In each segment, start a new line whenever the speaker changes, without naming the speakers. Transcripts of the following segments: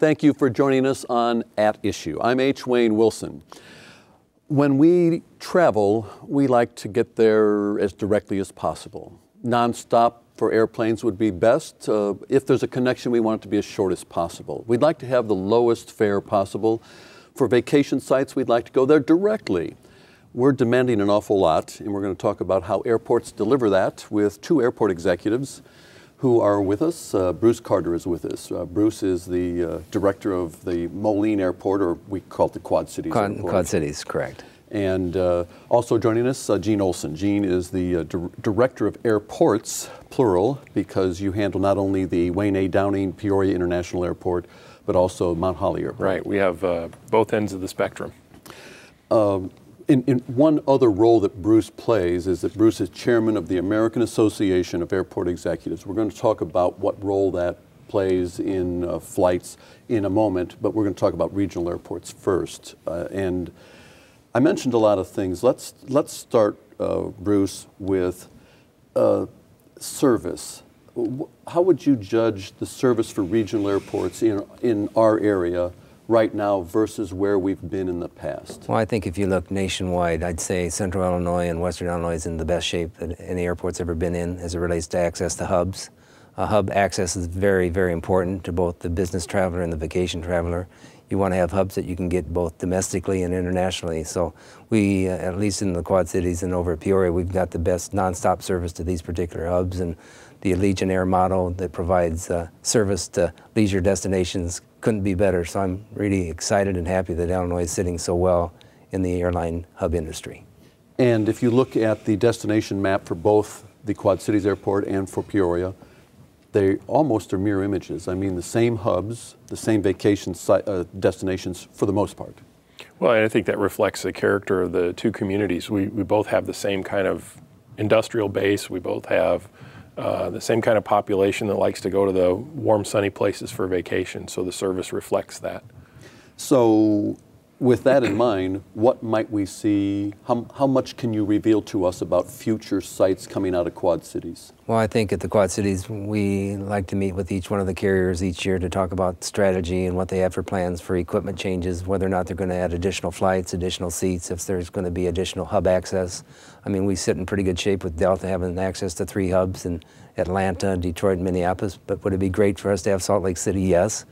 Thank you for joining us on At Issue. I'm H. Wayne Wilson. When we travel, we like to get there as directly as possible. Non-stop for airplanes would be best. If there's a connection, we want it to be as short as possible. We'd like to have the lowest fare possible. For vacation sites, we'd like to go there directly. We're demanding an awful lot, and we're going to talk about how airports deliver that with two airport executives who are with us. Bruce Carter is with us. Bruce is the director of the Moline Airport, or we call it the Quad Cities Airport.
Quad Cities, correct.
And also joining us, Gene Olson. Gene is the director of airports, plural, because you handle not only the Wayne A. Downing Peoria International Airport, but also Mount Holly Airport.
Right, we have both ends of the spectrum.
In one other role that Bruce plays is that Bruce is chairman of the American Association of Airport Executives. We're going to talk about what role that plays in flights in a moment, but we're going to talk about regional airports first. And I mentioned a lot of things. Let's start, Bruce, with service. How would you judge the service for regional airports in our area right now versus where we've been in the past?
Well, I think if you look nationwide, I'd say Central Illinois and Western Illinois is in the best shape that any airport's ever been in as it relates to access to hubs. Hub access is very, very important to both the business traveler and the vacation traveler. You want to have hubs that you can get both domestically and internationally. So we, at least in the Quad Cities and over at Peoria, we've got the best nonstop service to these particular hubs, and the Allegiant Air model that provides service to leisure destinations couldn't be better. So I'm really excited and happy that Illinois is sitting so well in the airline hub industry.
And if you look at the destination map for both the Quad Cities Airport and for Peoria, they almost are mirror images. I mean, the same hubs, the same vacation destinations for the most part.
Well, and I think that reflects the character of the two communities. We both have the same kind of industrial base. We both have the same kind of population that likes to go to the warm, sunny places for vacation. So the service reflects that.
So with that in mind, what might we see? How much can you reveal to us about future sites coming out of Quad Cities?
Well, I think at the Quad Cities, we like to meet with each one of the carriers each year to talk about strategy and what they have for plans for equipment changes, whether or not they're going to add additional flights, additional seats, if there's going to be additional hub access. I mean, we sit in pretty good shape with Delta having access to 3 hubs in Atlanta, Detroit, and Minneapolis, but would it be great for us to have Salt Lake City? Yes.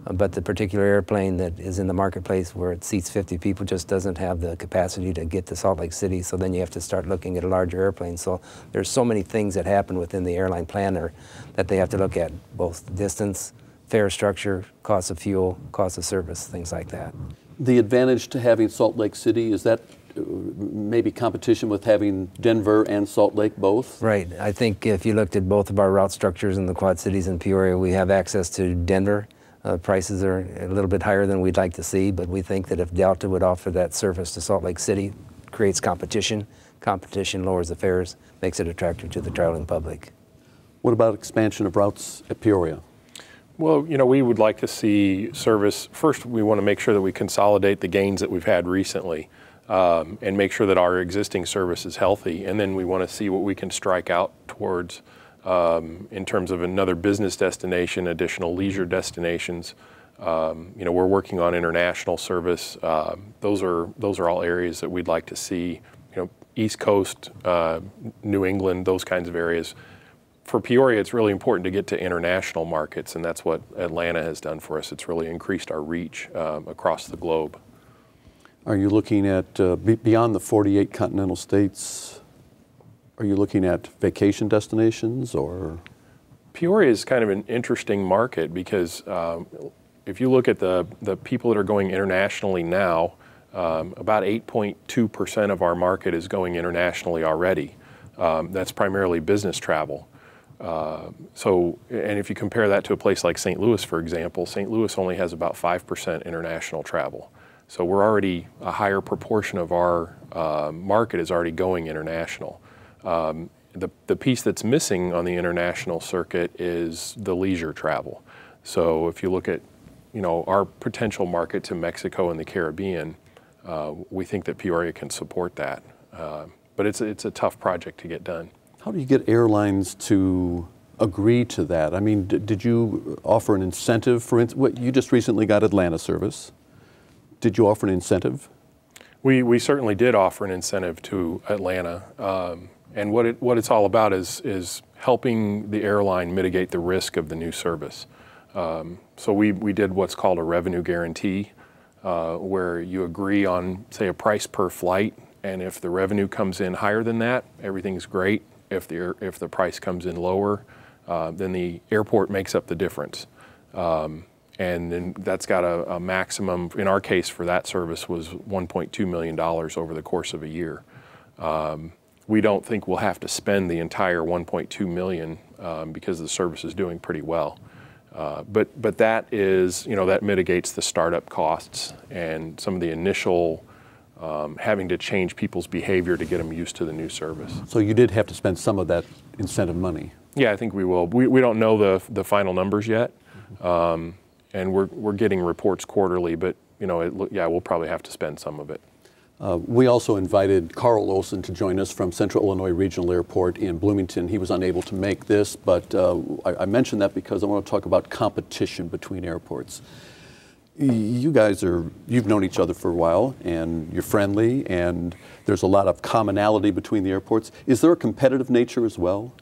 But the particular airplane that is in the marketplace where it seats 50 people just doesn't have the capacity to get to Salt Lake City, so then you have to start looking at a larger airplane. So there's so many things that happen within the airline planner that they have to look at, both distance, fare structure, cost of fuel, cost of service, things like that.
The advantage to having Salt Lake City, is that maybe competition with having Denver and Salt Lake both?
Right. I think if you looked at both of our route structures in the Quad Cities and Peoria, we have access to Denver. Prices are a little bit higher than we'd like to see, but we think that if Delta would offer that service to Salt Lake City, creates competition. Competition lowers the fares, makes it attractive to the traveling public.
What about expansion of routes at Peoria?
Well, you know, we would like to see service. First, we want to make sure that we consolidate the gains that we've had recently and make sure that our existing service is healthy. And then we want to see what we can strike out towards in terms of another business destination, additional leisure destinations. You know, we're working on international service. Those are all areas that we'd like to see. You know, East Coast, New England, those kinds of areas. For Peoria, it's really important to get to international markets, and that's what Atlanta has done for us. It's really increased our reach across the globe.
Are you looking at, beyond the 48 continental states, are you looking at vacation destinations or?
Peoria is kind of an interesting market because if you look at the people that are going internationally now, about 8.2% of our market is going internationally already. That's primarily business travel. And if you compare that to a place like St. Louis, for example, St. Louis only has about 5% international travel. So we're already, a higher proportion of our market is already going international. The piece that's missing on the international circuit is the leisure travel. So if you look at, you know, our potential market to Mexico and the Caribbean, we think that Peoria can support that. But it's a tough project to get done.
How do you get airlines to agree to that? I mean, did you offer an incentive? For instance, you just recently got Atlanta service. Did you offer an incentive?
We certainly did offer an incentive to Atlanta, and what it's all about is helping the airline mitigate the risk of the new service. So we did what's called a revenue guarantee, where you agree on, say, a price per flight, and if the revenue comes in higher than that, everything's great. If the price comes in lower, then the airport makes up the difference. And then that's got a maximum, in our case for that service, was $1.2 million over the course of a year. We don't think we'll have to spend the entire $1.2 million because the service is doing pretty well. But that is, that mitigates the startup costs and some of the initial having to change people's behavior to get them used to the new service.
So you did have to spend some of that incentive money?
Yeah, I think we will. We don't know the final numbers yet. And we're getting reports quarterly, but we'll probably have to spend some of it.
We also invited Carl Olson to join us from Central Illinois Regional Airport in Bloomington. He was unable to make this, but I mentioned that because I want to talk about competition between airports. You guys you've known each other for a while, and you're friendly, and there's a lot of commonality between the airports. Is there a competitive nature as well?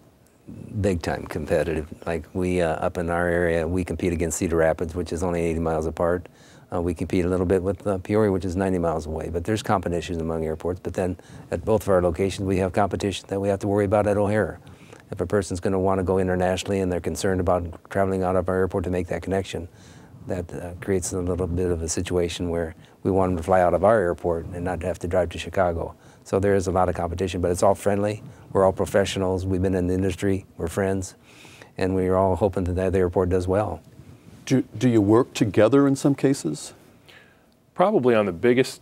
Big time competitive. Like we, up in our area, we compete against Cedar Rapids, which is only 80 miles apart. We compete a little bit with Peoria, which is 90 miles away. But there's competition among airports. But then at both of our locations, we have competition that we have to worry about at O'Hare. If a person's going to want to go internationally and they're concerned about traveling out of our airport to make that connection, that creates a little bit of a situation where we want them to fly out of our airport and not have to drive to Chicago. So there is a lot of competition, but it's all friendly. We're all professionals. We've been in the industry. We're friends. And we're all hoping that the airport does well.
Do you work together in some cases?
Probably on the biggest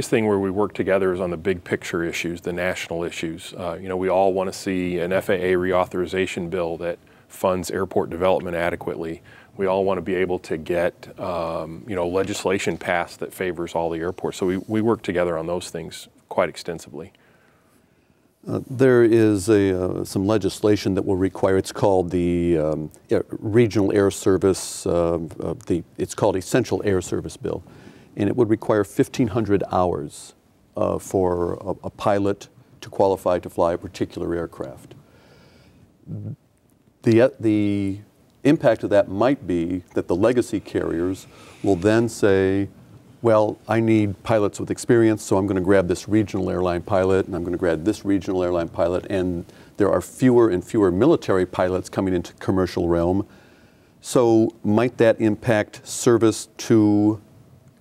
thing where we work together is on the big picture issues, the national issues. We all want to see an FAA reauthorization bill that funds airport development adequately. We all want to be able to get legislation passed that favors all the airports. So we work together on those things quite extensively.
There is some legislation that will require, it's called the Regional Air Service, it's called Essential Air Service Bill, and it would require 1,500 hours for a pilot to qualify to fly a particular aircraft. The impact of that might be that the legacy carriers will then say, well, I need pilots with experience, so I'm going to grab this regional airline pilot, and I'm going to grab this regional airline pilot, and there are fewer and fewer military pilots coming into commercial realm. So might that impact service to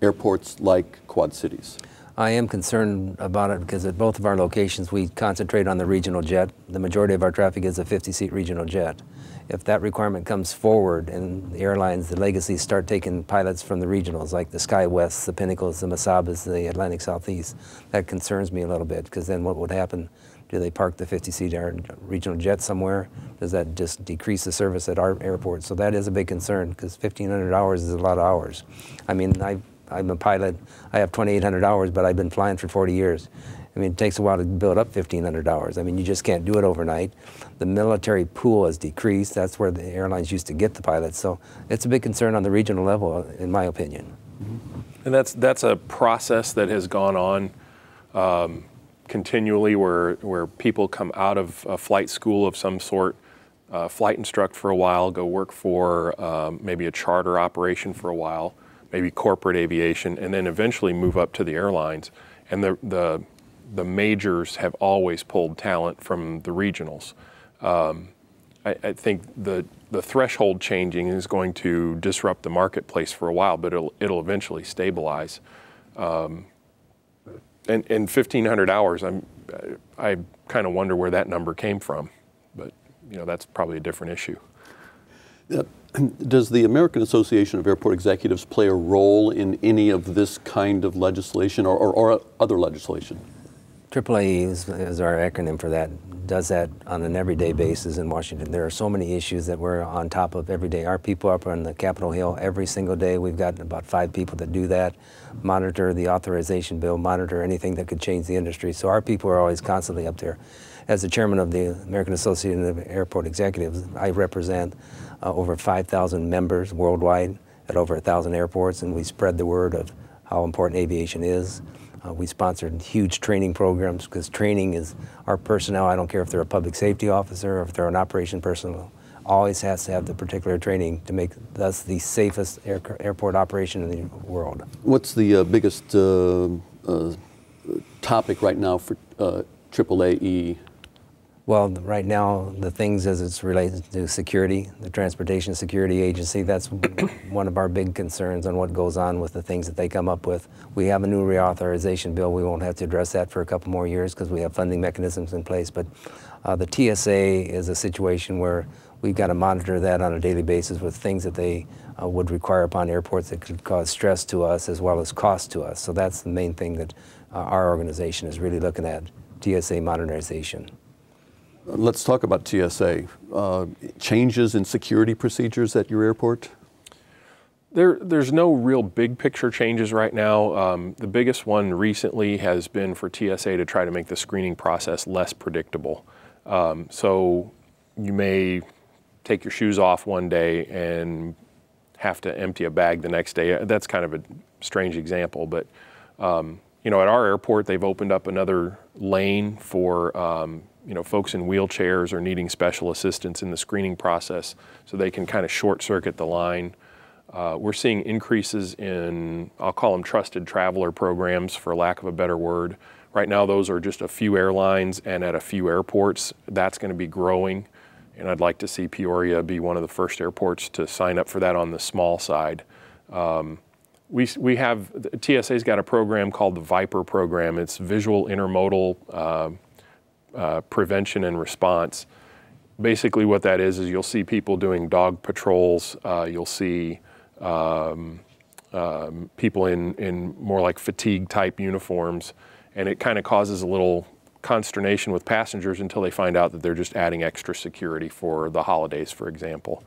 airports like Quad Cities?
I am concerned about it because at both of our locations we concentrate on the regional jet. The majority of our traffic is a 50-seat regional jet. If that requirement comes forward and the airlines, the legacies, start taking pilots from the regionals like the SkyWests, the Pinnacles, the Mesabas, the Atlantic Southeast, that concerns me a little bit because then what would happen? Do they park the 50-seat regional jet somewhere? Does that just decrease the service at our airport? So that is a big concern because 1,500 hours is a lot of hours. I mean, I'm a pilot. I have 2,800 hours, but I've been flying for 40 years. I mean, it takes a while to build up 1,500 hours. I mean, you just can't do it overnight. The military pool has decreased. That's where the airlines used to get the pilots. So it's a big concern on the regional level, in my opinion.
And that's a process that has gone on continually where people come out of a flight school of some sort, flight instruct for a while, go work for maybe a charter operation for a while, maybe corporate aviation, and then eventually move up to the airlines. And the majors have always pulled talent from the regionals. I think the threshold changing is going to disrupt the marketplace for a while, but it'll eventually stabilize. And 1,500 hours, I kind of wonder where that number came from, but that's probably a different issue.
Does the American Association of Airport Executives play a role in any of this kind of legislation or other legislation?
AAA is our acronym for that, does that on an everyday basis in Washington. There are so many issues that we're on top of every day. Our people up on the Capitol Hill every single day. We've got about 5 people that do that, monitor the authorization bill, monitor anything that could change the industry. So our people are always constantly up there. As the chairman of the American Association of Airport Executives, I represent over 5,000 members worldwide at over 1,000 airports, and we spread the word of how important aviation is. We sponsored huge training programs because training is our personnel. I don't care if they're a public safety officer or if they're an operation personnel, always has to have the particular training to make us the safest airport operation in the world.
What's the biggest topic right now for AAAE?
Well, right now, the things as it's related to security, the Transportation Security Agency, that's one of our big concerns on what goes on with the things that they come up with. We have a new reauthorization bill. We won't have to address that for a couple more years because we have funding mechanisms in place. But the TSA is a situation where we've got to monitor that on a daily basis with things that they would require upon airports that could cause stress to us as well as cost to us. So that's the main thing that our organization is really looking at, TSA modernization.
Let's talk about TSA. Changes in security procedures at your airport?
There's no real big picture changes right now. The biggest one recently has been for TSA to try to make the screening process less predictable. So you may take your shoes off one day and have to empty a bag the next day. That's kind of a strange example, but you know, at our airport, they've opened up another lane for you know, folks in wheelchairs or needing special assistance in the screening process, so they can kind of short circuit the line. We're seeing increases in, I'll call them trusted traveler programs, for lack of a better word. Right now, those are just a few airlines and at a few airports. That's going to be growing, and I'd like to see Peoria be one of the first airports to sign up for that on the small side. We have, TSA's got a program called the VIPER program. It's Visual Intermodal Prevention and Response. Basically what that is you'll see people doing dog patrols, you'll see people in more like fatigue type uniforms, and it kind of causes a little consternation with passengers until they find out that they're just adding extra security for the holidays, for example.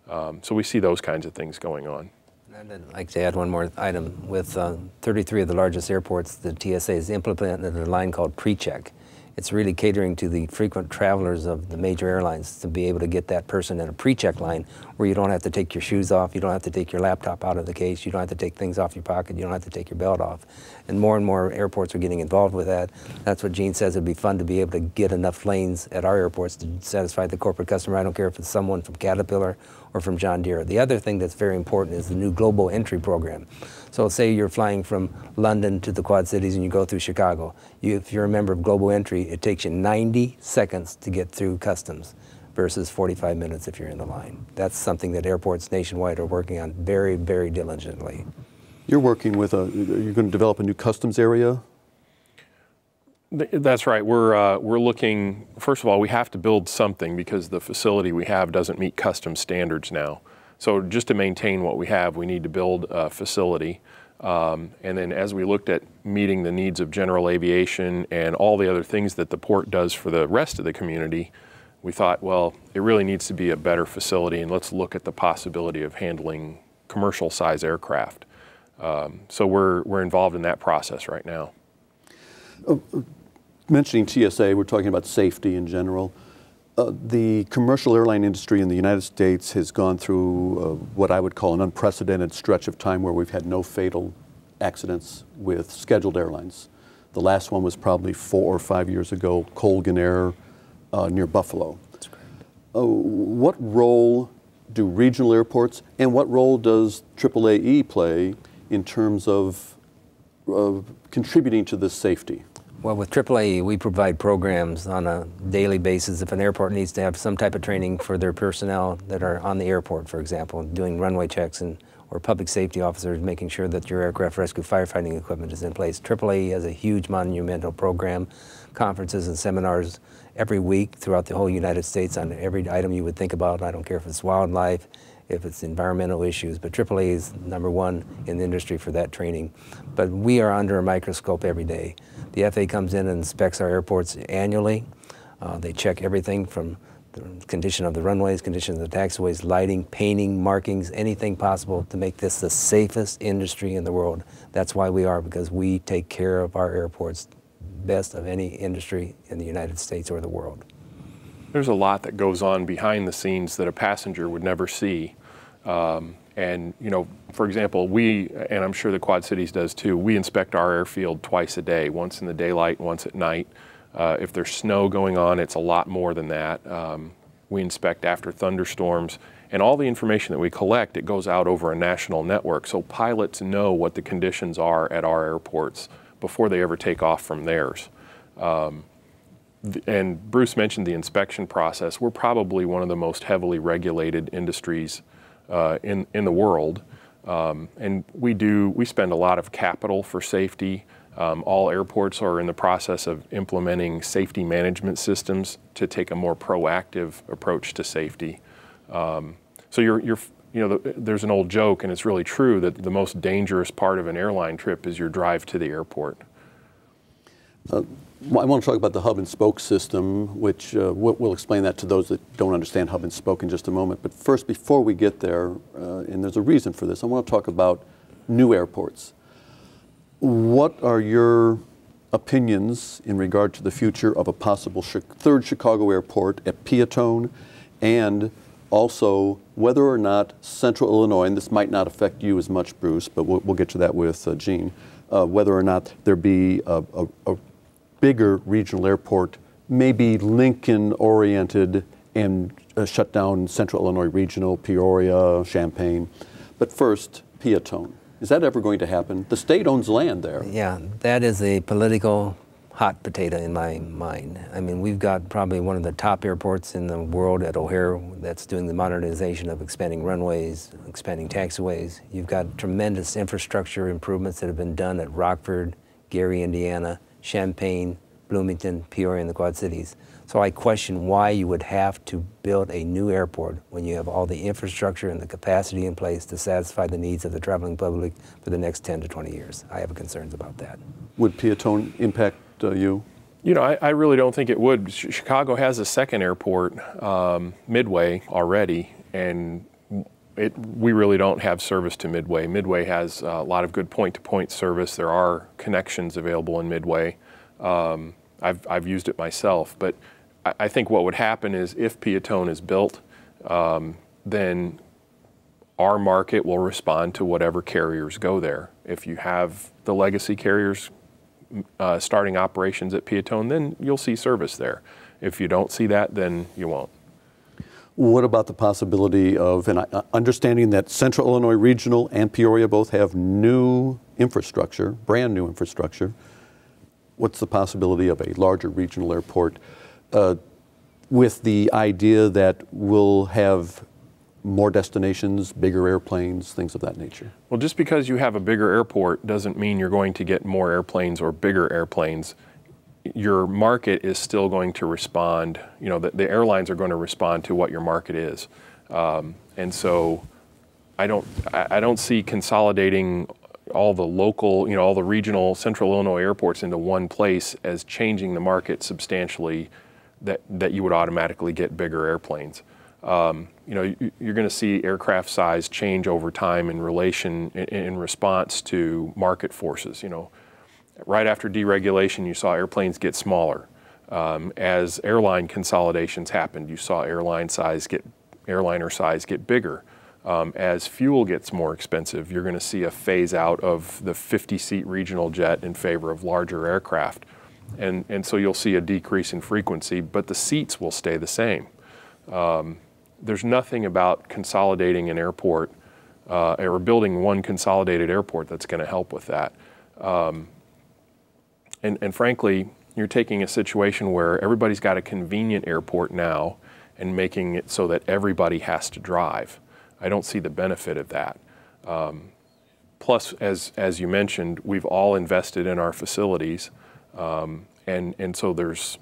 So we see those kinds of things going on.
I'd like to add one more item. With 33 of the largest airports, the TSA has implemented a line called PreCheck. It's really catering to the frequent travelers of the major airlines to be able to get that person in a pre-check line where you don't have to take your shoes off, you don't have to take your laptop out of the case, you don't have to take things off your pocket, you don't have to take your belt off. And more airports are getting involved with that. That's what Gene says, it'd be fun to be able to get enough lanes at our airports to satisfy the corporate customer. I don't care if it's someone from Caterpillar or from John Deere. The other thing that's very important is the new global entry program. So say you're flying from London to the Quad Cities and you go through Chicago. If you're a member of Global Entry, it takes you 90 seconds to get through customs versus 45 minutes if you're in the line. That's something that airports nationwide are working on very, very diligently.
You're working with you're going to develop a new customs area?
That's right. We're looking, first of all, we have to build something because the facility we have doesn't meet customs standards now. So just to maintain what we have, we need to build a facility. And then as we looked at meeting the needs of general aviation and all the other things that the port does for the rest of the community, we thought, well, it really needs to be a better facility, and let's look at the possibility of handling commercial size aircraft. So we're involved in that process right now.
Mentioning TSA, we're talking about safety in general. The commercial airline industry in the United States has gone through what I would call an unprecedented stretch of time where we've had no fatal accidents with scheduled airlines. The last one was probably 4 or 5 years ago, Colgan Air near Buffalo.
That's correct.
What role do regional airports and what role does AAAE play in terms of contributing to this safety?
Well, with AAA, we provide programs on a daily basis. If an airport needs to have some type of training for their personnel that are on the airport, for example, doing runway checks or public safety officers making sure that your aircraft rescue firefighting equipment is in place. AAA has a huge monumental program, conferences and seminars every week throughout the whole United States on every item you would think about. I don't care if it's wildlife, if it's environmental issues, but AAA is #1 in the industry for that training. But we are under a microscope every day. The FAA comes in and inspects our airports annually. They check everything from the condition of the runways, condition of the taxiways, lighting, painting, markings, anything possible to make this the safest industry in the world. That's why we are, because we take care of our airports best of any industry in the United States or the world.
There's a lot that goes on behind the scenes that a passenger would never see. And, you know, for example, we, and I'm sure the Quad Cities does too, we inspect our airfield twice a day, once in the daylight, once at night. If there's snow going on, it's a lot more than that. We inspect after thunderstorms, and all the information that we collect, it goes out over a national network, so pilots know what the conditions are at our airports before they ever take off from theirs. And Bruce mentioned the inspection process. We're probably one of the most heavily regulated industries in the world. And we spend a lot of capital for safety. All airports are in the process of implementing safety management systems to take a more proactive approach to safety. So you know, there's an old joke, and it's really true, that the most dangerous part of an airline trip is your drive to the airport.
I want to talk about the hub and spoke system, which we'll explain that to those that don't understand hub and spoke in just a moment. But first, before we get there, and there's a reason for this, I want to talk about new airports. What are your opinions in regard to the future of a possible third Chicago airport at Peatone, and also whether or not Central Illinois, and this might not affect you as much, Bruce, but we'll get to that with Gene, whether or not there be a bigger regional airport, maybe Lincoln-oriented, and shut down Central Illinois Regional, Peoria, Champaign. But first, Peatone. Is that ever going to happen? The state owns land there.
Yeah, that is a political hot potato in my mind. I mean, we've got probably one of the top airports in the world at O'Hare that's doing the modernization of expanding runways, expanding taxiways. You've got tremendous infrastructure improvements that have been done at Rockford, Gary, Indiana, Champaign, Bloomington, Peoria, and the Quad Cities. So I question why you would have to build a new airport when you have all the infrastructure and the capacity in place to satisfy the needs of the traveling public for the next 10 to 20 years. I have concerns about that.
Would Peatone impact you?
You know, I really don't think it would. Chicago has a second airport, Midway, already, and we really don't have service to Midway. Midway has a lot of good point-to-point service. There are connections available in Midway. I've used it myself, but I think what would happen is if Peatone is built, then our market will respond to whatever carriers go there. If you have the legacy carriers starting operations at Peatone, then you'll see service there. If you don't see that, then you won't.
What about the possibility of, and understanding that Central Illinois Regional and Peoria both have new infrastructure, brand new infrastructure, what's the possibility of a larger regional airport with the idea that we'll have more destinations, bigger airplanes, things of that nature? Well,
just because you have a bigger airport doesn't mean you're going to get more airplanes or bigger airplanes. Your market is still going to respond, you know, the airlines are going to respond to what your market is. And so I don't see consolidating all the local, you know, all the regional Central Illinois airports into one place as changing the market substantially, that you would automatically get bigger airplanes. You know, you're going to see aircraft size change over time in response to market forces. You know, right after deregulation, you saw airplanes get smaller. As airline consolidations happened, you saw airliner size get bigger. As fuel gets more expensive, you're going to see a phase out of the 50-seat regional jet in favor of larger aircraft. And so you'll see a decrease in frequency, but the seats will stay the same. There's nothing about consolidating an airport or building one consolidated airport that's going to help with that. And frankly, you're taking a situation where everybody's got a convenient airport now and making it so that everybody has to drive. I don't see the benefit of that. Plus, as you mentioned, we've all invested in our facilities, and so there's,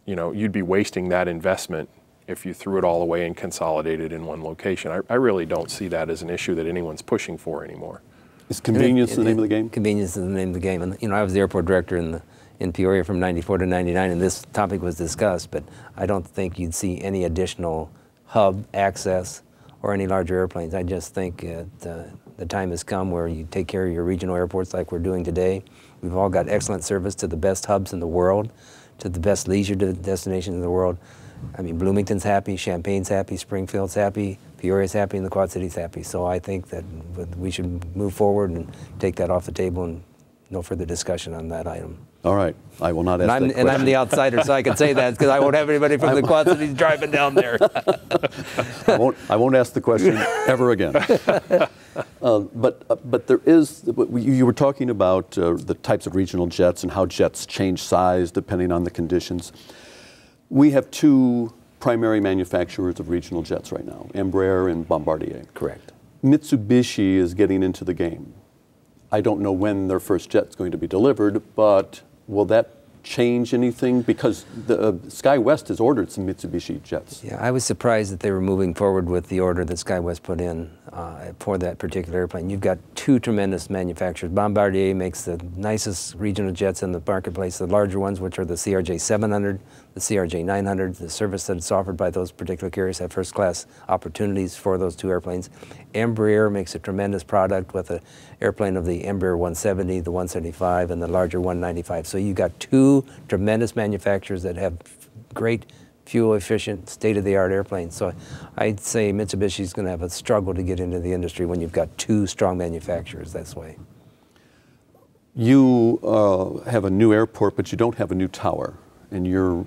you know, you'd be wasting that investment if you threw it all away and consolidated in one location. I really don't see that as an issue that anyone's pushing for anymore.
Is convenience the name of the game?
Convenience is the name of the game. And you know, I was the airport director in Peoria from '94 to '99, and this topic was discussed. But I don't think you'd see any additional hub access or any larger airplanes. I just think the time has come where you take care of your regional airports like we're doing today. We've all got excellent service to the best hubs in the world, to the best leisure destinations in the world. I mean, Bloomington's happy, Champaign's happy, Springfield's happy, Peoria's happy, and the Quad Cities happy. So I think that we should move forward and take that off the table, and no further discussion on that item.
All right, I will not ask that question.
And I'm the outsider, so I can say that because I won't have anybody from the Quad Cities driving down there.
I won't ask the question ever again. But there is, you were talking about the types of regional jets and how jets change size depending on the conditions. We have two primary manufacturers of regional jets right now, Embraer and Bombardier.
Correct.
Mitsubishi is getting into the game. I don't know when their first jet's going to be delivered, but will that change anything? Because the SkyWest has ordered some Mitsubishi jets.
Yeah, I was surprised that they were moving forward with the order that SkyWest put in for that particular airplane. You've got two tremendous manufacturers. Bombardier makes the nicest regional jets in the marketplace, the larger ones, which are the CRJ 700, the CRJ 900. The service that's offered by those particular carriers have first-class opportunities for those two airplanes. Embraer makes a tremendous product with an airplane of the Embraer 170, the 175, and the larger 195. So you've got two tremendous manufacturers that have great fuel-efficient, state-of-the-art airplanes. So I'd say Mitsubishi's going to have a struggle to get into the industry when you've got two strong manufacturers this way.
You have a new airport, but you don't have a new tower, and you're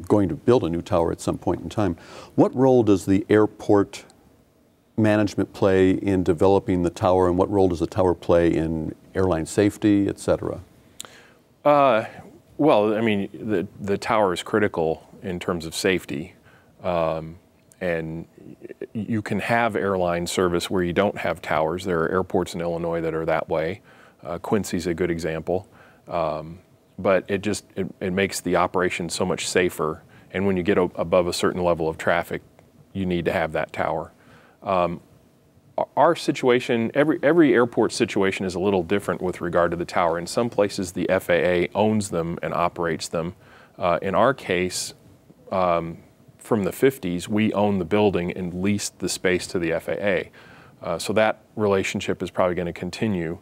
going to build a new tower at some point in time. What role does the airport management play in developing the tower, and what role does the tower play in airline safety, et cetera?
Well, I mean, the tower is critical in terms of safety, and you can have airline service where you don't have towers. There are airports in Illinois that are that way. Quincy's a good example, but it makes the operation so much safer. And when you get above a certain level of traffic, you need to have that tower. Our situation, every airport situation is a little different with regard to the tower. In some places, the FAA owns them and operates them. In our case, from the 50s, we own the building and leased the space to the FAA. So that relationship is probably going to continue.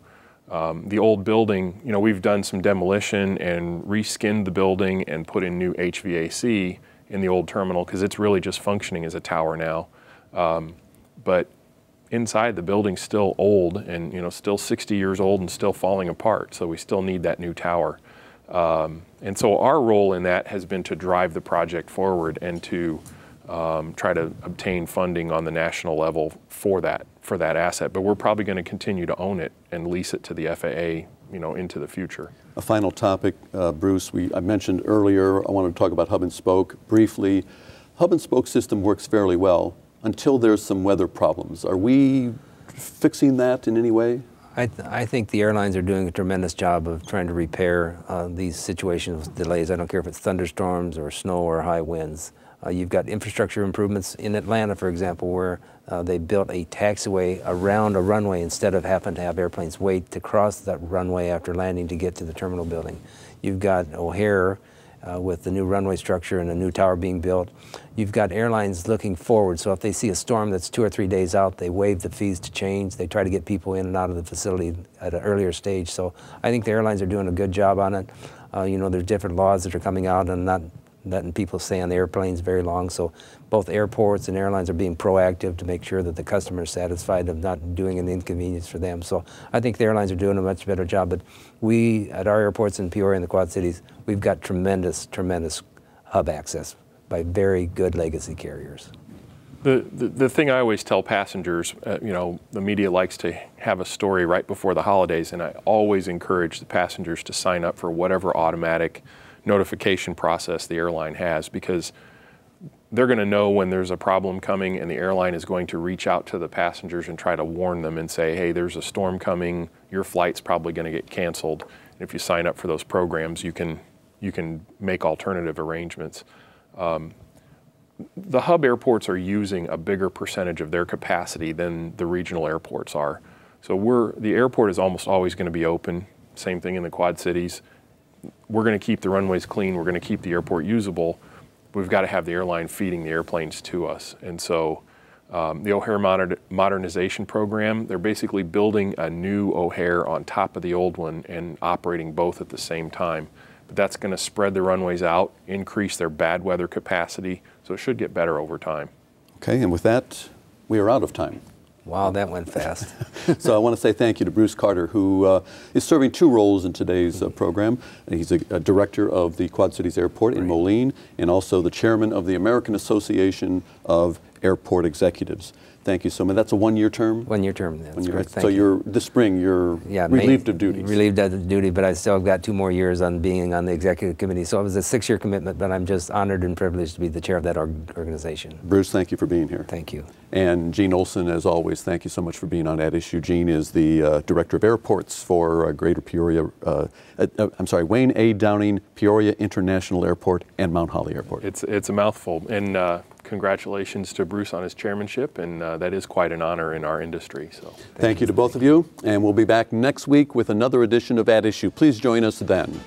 The old building, you know, we've done some demolition and reskinned the building and put in new HVAC in the old terminal because it's really just functioning as a tower now. But inside, the building's still old and, you know, still 60 years old and still falling apart. So we still need that new tower. And so our role in that has been to drive the project forward and to try to obtain funding on the national level for that asset. But we're probably going to continue to own it and lease it to the FAA, you know, into the future.
A final topic, Bruce, I mentioned earlier, I wanted to talk about hub and spoke briefly. Hub and spoke system works fairly well until there's some weather problems. Are we fixing that in any way?
I think the airlines are doing a tremendous job of trying to repair these situations with delays. I don't care if it's thunderstorms or snow or high winds. You've got infrastructure improvements in Atlanta, for example, where they built a taxiway around a runway instead of having to have airplanes wait to cross that runway after landing to get to the terminal building. You've got O'Hare with the new runway structure and a new tower being built. You've got airlines looking forward, so if they see a storm that's 2 or 3 days out, they waive the fees to change. They try to get people in and out of the facility at an earlier stage. So I think the airlines are doing a good job on it. You know, there's different laws that are coming out and not letting people stay on the airplanes very long. So both airports and airlines are being proactive to make sure that the customer is satisfied of not doing an inconvenience for them. So I think the airlines are doing a much better job. But we, at our airports in Peoria and the Quad Cities, we've got tremendous, tremendous hub access by very good legacy carriers.
The thing I always tell passengers, you know, the media likes to have a story right before the holidays, and I always encourage the passengers to sign up for whatever automatic notification process the airline has, because they're going to know when there's a problem coming, and the airline is going to reach out to the passengers and try to warn them and say, hey, there's a storm coming, your flight's probably going to get canceled. And if you sign up for those programs, you can make alternative arrangements. the hub airports are using a bigger percentage of their capacity than the regional airports are. So the airport is almost always going to be open. Same thing in the Quad Cities. We're going to keep the runways clean. We're going to keep the airport usable. We've got to have the airline feeding the airplanes to us. And so the O'Hare modernization program, they're basically building a new O'Hare on top of the old one and operating both at the same time. But that's going to spread the runways out, increase their bad weather capacity, so it should get better over time.
Okay, and with that, we are out of time.
Wow, that went fast.
So I want to say thank you to Bruce Carter, who is serving 2 roles in today's program. He's a director of the Quad Cities Airport in Moline, and also the chairman of the American Association of Airport Executives. Thank you so much. That's a 1-year term?
1-year term, that's correct.
So this spring you're relieved of duties.
Relieved of duty, but I still have got 2 more years on being on the executive committee. So it was a 6-year commitment, but I'm just honored and privileged to be the chair of that organization.
Bruce, thank you for being here.
Thank you.
And Gene Olson, as always, thank you so much for being on At Issue. Gene is the Director of Airports for Greater Peoria, Wayne A. Downing, Peoria International Airport, and Mount Holly Airport.
It's a mouthful. And congratulations to Bruce on his chairmanship, and that is quite an honor in our industry. So
thank you to both of you, and we'll be back next week with another edition of At Issue. Please join us then.